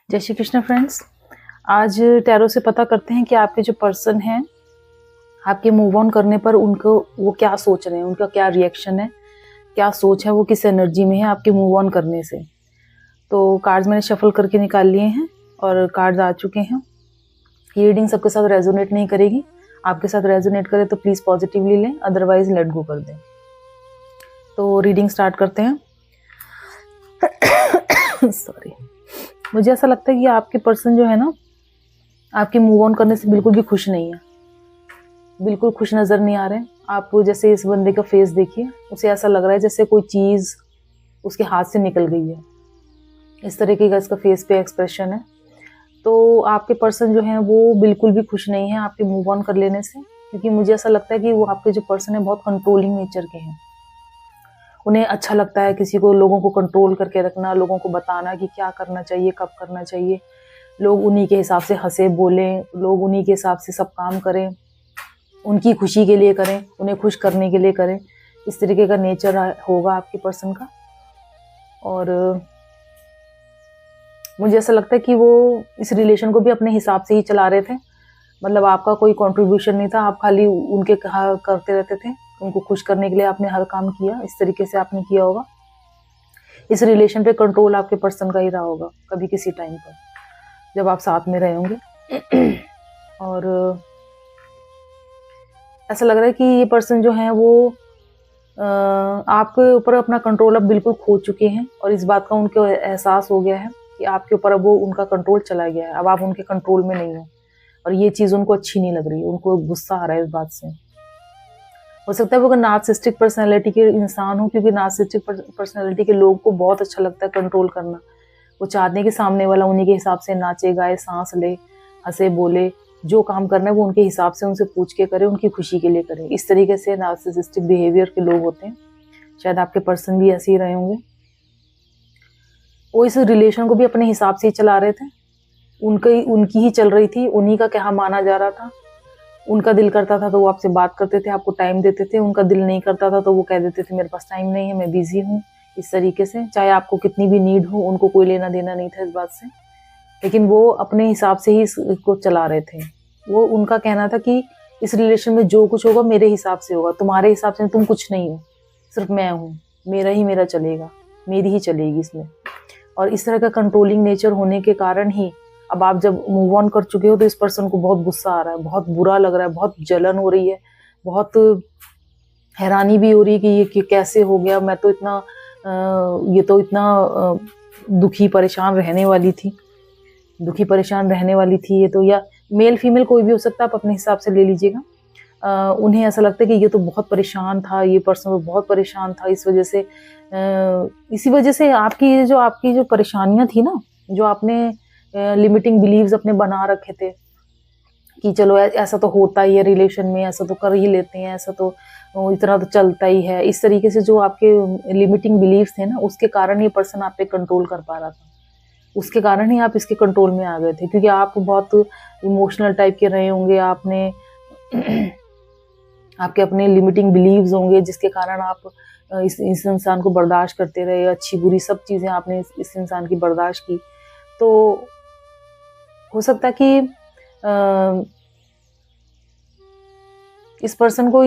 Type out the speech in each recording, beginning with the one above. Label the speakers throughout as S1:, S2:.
S1: जय श्री कृष्ण फ्रेंड्स। आज टैरो से पता करते हैं कि आपके जो पर्सन हैं, आपके मूव ऑन करने पर उनको वो क्या सोच रहे हैं, उनका क्या रिएक्शन है, क्या सोच है, वो किस एनर्जी में है आपके मूव ऑन करने से। तो कार्ड्स मैंने शफल करके निकाल लिए हैं और कार्ड्स आ चुके हैं। ये रीडिंग सबके साथ रेजोनेट नहीं करेगी, आपके साथ रेजोनेट करे तो प्लीज़ पॉजिटिवली लें, अदरवाइज लेट गो कर दें। तो रीडिंग स्टार्ट करते हैं। सॉरी। मुझे ऐसा लगता है कि आपके पर्सन जो है ना, आपके मूव ऑन करने से बिल्कुल भी खुश नहीं है, बिल्कुल खुश नज़र नहीं आ रहे हैं। आप जैसे इस बंदे का फेस देखिए, उसे ऐसा लग रहा है जैसे कोई चीज़ उसके हाथ से निकल गई है। इस तरीके का इसका फेस पे एक्सप्रेशन है। तो आपके पर्सन जो हैं वो बिल्कुल भी खुश नहीं है आपके मूव ऑन कर लेने से, क्योंकि मुझे ऐसा लगता है कि वो आपके जो पर्सन है बहुत कंट्रोलिंग नेचर के हैं। उन्हें अच्छा लगता है किसी को, लोगों को कंट्रोल करके रखना, लोगों को बताना कि क्या करना चाहिए, कब करना चाहिए। लोग उन्हीं के हिसाब से हंसे बोलें, लोग उन्हीं के हिसाब से सब काम करें, उनकी खुशी के लिए करें, उन्हें खुश करने के लिए करें। इस तरीके का नेचर होगा आपके पर्सन का। और मुझे ऐसा लगता है कि वो इस रिलेशन को भी अपने हिसाब से ही चला रहे थे। मतलब आपका कोई कंट्रीब्यूशन नहीं था, आप खाली उनके कहा करते रहते थे, उनको खुश करने के लिए आपने हर काम किया। इस तरीके से आपने किया होगा। इस रिलेशन पे कंट्रोल आपके पर्सन का ही रहा होगा कभी किसी टाइम पर, जब आप साथ में रहे होंगे। और ऐसा लग रहा है कि ये पर्सन जो है वो आपके ऊपर अपना कंट्रोल अब बिल्कुल खो चुके हैं, और इस बात का उनको एहसास हो गया है कि आपके ऊपर अब वो उनका कंट्रोल चला गया है। अब आप उनके कंट्रोल में नहीं हो, और ये चीज़ उनको अच्छी नहीं लग रही है, उनको गुस्सा आ रहा है इस बात से। हो सकता है वो अगर नार्सिसिस्टिक पर्सनैलिटी के इंसान हो, क्योंकि नार्सिसिस्टिक पर्सनैलिटी के लोग को बहुत अच्छा लगता है कंट्रोल करना। वो चाहते हैं कि सामने वाला उन्हीं के हिसाब से नाचे गाए, सांस ले, हंसे बोले, जो काम करना है वो उनके हिसाब से उनसे पूछ के करे, उनकी खुशी के लिए करे। इस तरीके से नार्सिसिस्टिक बिहेवियर के लोग होते हैं। शायद आपके पर्सन भी ऐसे ही रहे होंगे। वो इस रिलेशन को भी अपने हिसाब से ही चला रहे थे, उनकी ही चल रही थी, उन्हीं का कहा माना जा रहा था। उनका दिल करता था तो वो आपसे बात करते थे, आपको टाइम देते थे। उनका दिल नहीं करता था तो वो कह देते थे मेरे पास टाइम नहीं है, मैं बिजी हूँ। इस तरीके से चाहे आपको कितनी भी नीड हो, उनको कोई लेना देना नहीं था इस बात से। लेकिन वो अपने हिसाब से ही इसको चला रहे थे। वो उनका कहना था कि इस रिलेशन में जो कुछ होगा मेरे हिसाब से होगा, तुम्हारे हिसाब से तुम कुछ नहीं हो, सिर्फ मैं हूँ, मेरा ही मेरा चलेगा, मेरी ही चलेगी इसमें। और इस तरह का कंट्रोलिंग नेचर होने के कारण ही अब आप जब मूव ऑन कर चुके हो तो इस पर्सन को बहुत गुस्सा आ रहा है, बहुत बुरा लग रहा है, बहुत जलन हो रही है, बहुत हैरानी भी हो रही है कि ये कैसे हो गया। मैं तो इतना ये तो इतना दुखी परेशान रहने वाली थी, दुखी परेशान रहने वाली थी ये तो। या मेल फीमेल कोई भी हो सकता है, आप अपने हिसाब से ले लीजिएगा। उन्हें ऐसा लगता है कि ये तो बहुत परेशान था, ये पर्सन तो बहुत परेशान था, इस वजह से इसी वजह से आपकी जो परेशानियां थी ना, जो आपने लिमिटिंग बिलीव्स अपने बना रखे थे कि चलो ऐसा तो होता ही है रिलेशन में, ऐसा तो कर ही लेते हैं, ऐसा तो इतना तो चलता ही है। इस तरीके से जो आपके लिमिटिंग बिलीव्स थे ना, उसके कारण ये पर्सन आप पे कंट्रोल कर पा रहा था, उसके कारण ही आप इसके कंट्रोल में आ गए थे। क्योंकि आप बहुत इमोशनल टाइप के रहे होंगे, आपने आपके अपने लिमिटिंग बिलीव्स होंगे जिसके कारण आप इस इंसान को बर्दाश्त करते रहे। अच्छी बुरी सब चीज़ें आपने इस इंसान की बर्दाश्त की। तो हो सकता है कि इस पर्सन को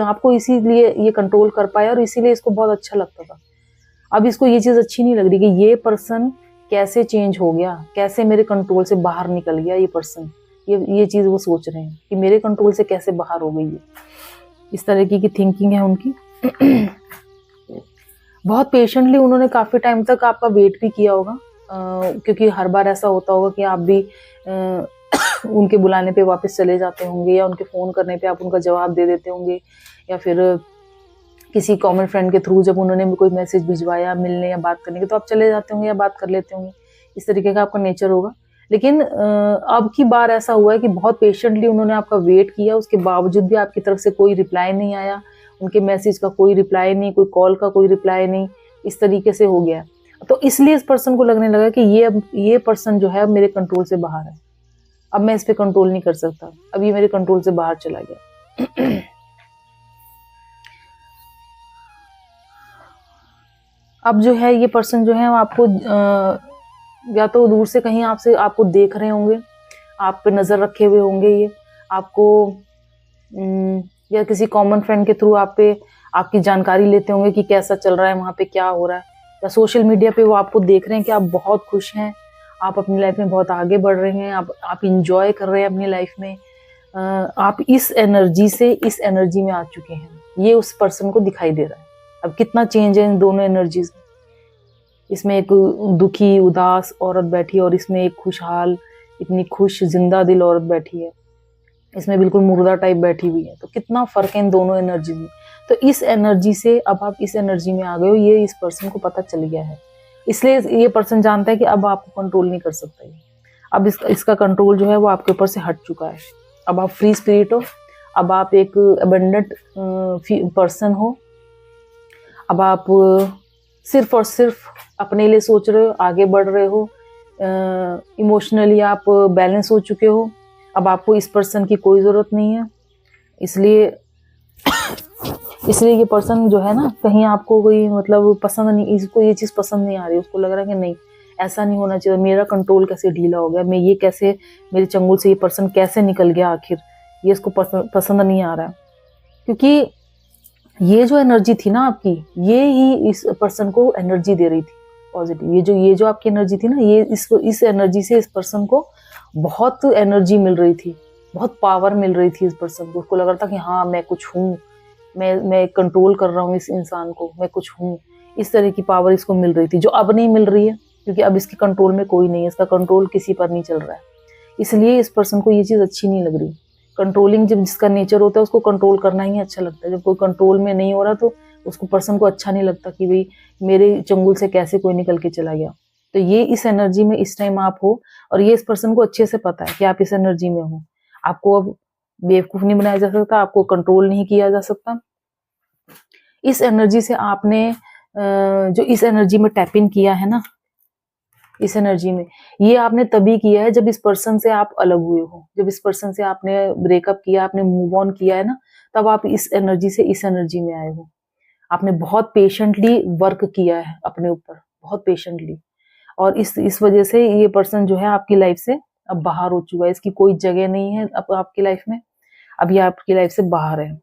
S1: आपको इसीलिए ये कंट्रोल कर पाया, और इसीलिए इसको बहुत अच्छा लगता था। अब इसको ये चीज़ अच्छी नहीं लग रही कि ये पर्सन कैसे चेंज हो गया, कैसे मेरे कंट्रोल से बाहर निकल गया ये पर्सन। ये चीज़ वो सोच रहे हैं कि मेरे कंट्रोल से कैसे बाहर हो गई है। इस तरीके की थिंकिंग है उनकी। बहुत पेशेंटली उन्होंने काफ़ी टाइम तक आपका वेट भी किया होगा, क्योंकि हर बार ऐसा होता होगा कि आप भी उनके बुलाने पे वापस चले जाते होंगे, या उनके फ़ोन करने पे आप उनका जवाब दे देते होंगे, या फिर किसी कॉमन फ्रेंड के थ्रू जब उन्होंने कोई मैसेज भिजवाया मिलने या बात करने के, तो आप चले जाते होंगे या बात कर लेते होंगे। इस तरीके का आपका नेचर होगा। लेकिन अब की बार ऐसा हुआ है कि बहुत पेशेंटली उन्होंने आपका वेट किया, उसके बावजूद भी आपकी तरफ से कोई रिप्लाई नहीं आया, उनके मैसेज का कोई रिप्लाई नहीं, कोई कॉल का कोई रिप्लाई नहीं। इस तरीके से हो गया। तो इसलिए इस पर्सन को लगने लगा कि ये पर्सन जो है मेरे कंट्रोल से बाहर है, अब मैं इस पे कंट्रोल नहीं कर सकता, अब ये मेरे कंट्रोल से बाहर चला गया। अब जो है ये पर्सन जो है आपको या तो दूर से कहीं आपको देख रहे होंगे, आप पे नजर रखे हुए होंगे, ये आपको या किसी कॉमन फ्रेंड के थ्रू आप पे आपकी जानकारी लेते होंगे कि कैसा चल रहा है वहाँ पे, क्या हो रहा है, या सोशल मीडिया पे वो आपको देख रहे हैं कि आप बहुत खुश हैं, आप अपनी लाइफ में बहुत आगे बढ़ रहे हैं, आप इंजॉय कर रहे हैं अपनी लाइफ में। आप इस एनर्जी से इस एनर्जी में आ चुके हैं, ये उस पर्सन को दिखाई दे रहा है। अब कितना चेंज है इन दोनों एनर्जीज में। इसमें एक दुखी उदास औरत बैठी है और इसमें एक खुशहाल, इतनी खुश जिंदा दिल औरत बैठी है, इसमें बिल्कुल मुर्दा टाइप बैठी हुई है। तो कितना फर्क है इन दोनों एनर्जी में। तो इस एनर्जी से अब आप इस एनर्जी में आ गए हो, ये इस पर्सन को पता चल गया है, इसलिए ये पर्सन जानता है कि अब आपको कंट्रोल नहीं कर सकता है। अब इसका कंट्रोल जो है वो आपके ऊपर से हट चुका है। अब आप फ्री स्पिरिट हो, अब आप एक अबंडेंट पर्सन हो। अब आप सिर्फ और सिर्फ अपने लिए सोच रहे हो, आगे बढ़ रहे हो, इमोशनली आप बैलेंस हो चुके हो। अब आपको इस पर्सन की कोई ज़रूरत नहीं है। इसलिए ये पर्सन जो है ना, कहीं आपको कोई मतलब पसंद नहीं, इसको ये चीज़ पसंद नहीं आ रही, उसको लग रहा है कि नहीं ऐसा नहीं होना चाहिए, मेरा कंट्रोल कैसे ढीला हो गया, मैं ये कैसे, मेरे चंगुल से ये पर्सन कैसे निकल गया आखिर, ये इसको पसंद नहीं आ रहा है। क्योंकि ये जो एनर्जी थी ना आपकी, ये ही इस पर्सन को एनर्जी दे रही थी पॉजिटिव। ये जो आपकी एनर्जी थी ना, ये इस एनर्जी से इस पर्सन को बहुत एनर्जी मिल रही थी, बहुत पावर मिल रही थी इस पर्सन को। उसको लग रहा था कि हाँ मैं कुछ हूँ, मैं कंट्रोल कर रहा हूँ इस इंसान को, मैं कुछ हूँ। इस तरह की पावर इसको मिल रही थी, जो अब नहीं मिल रही है, क्योंकि अब इसके कंट्रोल में कोई नहीं है, इसका कंट्रोल किसी पर नहीं चल रहा है। इसलिए इस पर्सन को ये चीज़ अच्छी नहीं लग रही। कंट्रोलिंग जब जिसका नेचर होता है उसको कंट्रोल करना ही अच्छा लगता है। जब कोई कंट्रोल में नहीं हो रहा तो उसको पर्सन को अच्छा नहीं लगता कि भाई मेरे चंगुल से कैसे कोई निकल के चला गया। तो ये इस एनर्जी में इस टाइम आप हो, और ये इस पर्सन को अच्छे से पता है कि आप इस एनर्जी में हो। आपको अब बेवकूफ नहीं बनाया जा सकता, आपको कंट्रोल नहीं किया जा सकता। इस एनर्जी से आपने जो इस एनर्जी में टैप इन किया है ना, इस एनर्जी में ये आपने तभी किया है जब इस पर्सन से आप अलग हुए हो, जब इस पर्सन से आपने ब्रेकअप किया, आपने मूव ऑन किया है ना, तब आप इस एनर्जी से इस एनर्जी में आए हो। आपने बहुत पेशेंटली वर्क किया है अपने ऊपर, बहुत पेशेंटली, और इस वजह से ये पर्सन जो है आपकी लाइफ से अब बाहर हो चुका है। इसकी कोई जगह नहीं है अब आपकी लाइफ में, अब ये आपकी लाइफ से बाहर है।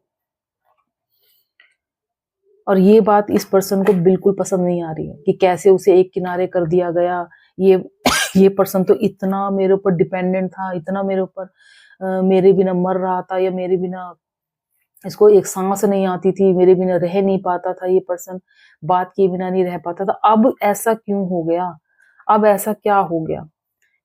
S1: और ये बात इस पर्सन को बिल्कुल पसंद नहीं आ रही है कि कैसे उसे एक किनारे कर दिया गया। ये पर्सन तो इतना मेरे ऊपर डिपेंडेंट था, इतना मेरे ऊपर मेरे बिना मर रहा था, या मेरे बिना इसको एक सांस नहीं आती थी, मेरे बिना रह नहीं पाता था, ये पर्सन बात किए बिना नहीं रह पाता था। अब ऐसा क्यों हो गया, अब ऐसा क्या हो गया?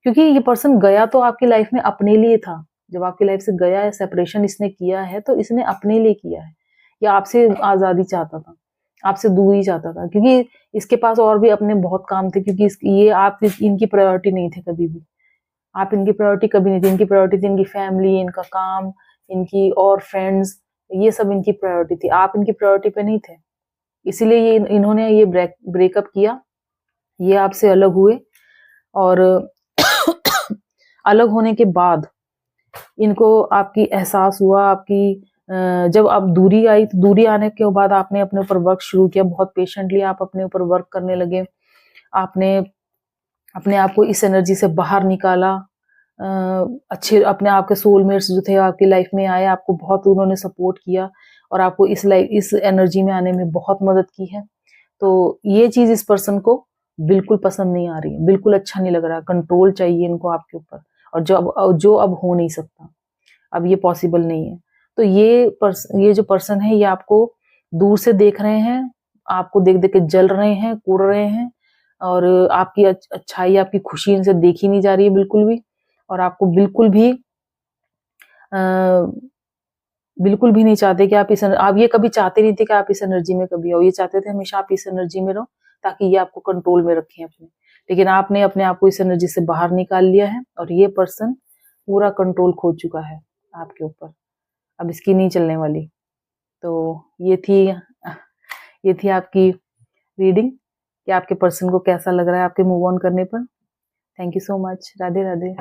S1: क्योंकि ये पर्सन गया तो आपकी लाइफ में अपने लिए था। जब आपकी लाइफ से गया है, सेपरेशन इसने किया है, तो इसने अपने लिए किया है, या आपसे आजादी चाहता था, आपसे दूरी चाहता था, क्योंकि इसके पास और भी अपने बहुत काम थे। क्योंकि ये आप इनकी प्रायोरिटी नहीं थे कभी भी, आप इनकी प्रायोरिटी कभी नहीं थी। इनकी प्रायोरिटी थी इनकी फैमिली, इनका काम, इनकी और फ्रेंड्स, ये सब इनकी प्रायोरिटी थी। आप इनकी प्रायोरिटी पे नहीं थे, इसीलिए ये इन्होंने ये ब्रेकअप किया, ये आपसे अलग हुए। और अलग होने के बाद इनको आपकी एहसास हुआ, आपकी जब आप दूरी आई, तो दूरी आने के बाद आपने अपने ऊपर वर्क शुरू किया, बहुत पेशेंटली आप अपने ऊपर वर्क करने लगे। आपने अपने आप को इस एनर्जी से बाहर निकाला। अच्छे अपने आप के सोलमेट्स जो थे आपकी लाइफ में आए, आपको बहुत उन्होंने सपोर्ट किया और आपको इस एनर्जी में आने में बहुत मदद की है। तो ये चीज इस पर्सन को बिल्कुल पसंद नहीं आ रही है, बिल्कुल अच्छा नहीं लग रहा। कंट्रोल चाहिए इनको आपके ऊपर, और जो अब हो नहीं सकता, अब ये पॉसिबल नहीं है। तो ये जो पर्सन है, ये आपको दूर से देख रहे हैं, आपको देख देख के जल रहे हैं, कुड़ रहे हैं, और आपकी अच्छाई, आपकी खुशी इनसे देखी नहीं जा रही है बिल्कुल भी। और आपको बिल्कुल भी नहीं चाहते कि आप ये कभी चाहते नहीं थे कि आप इस एनर्जी में कभी आओ। ये चाहते थे हमेशा आप इस एनर्जी में रहो, ताकि ये आपको कंट्रोल में रखें अपने। लेकिन आपने अपने आप को इस एनर्जी से बाहर निकाल लिया है, और ये पर्सन पूरा कंट्रोल खो चुका है आपके ऊपर, अब इसकी नहीं चलने वाली। तो ये थी आपकी रीडिंग कि आपके पर्सन को कैसा लग रहा है आपके मूव ऑन करने पर। Thank you so much. Radhe Radhe.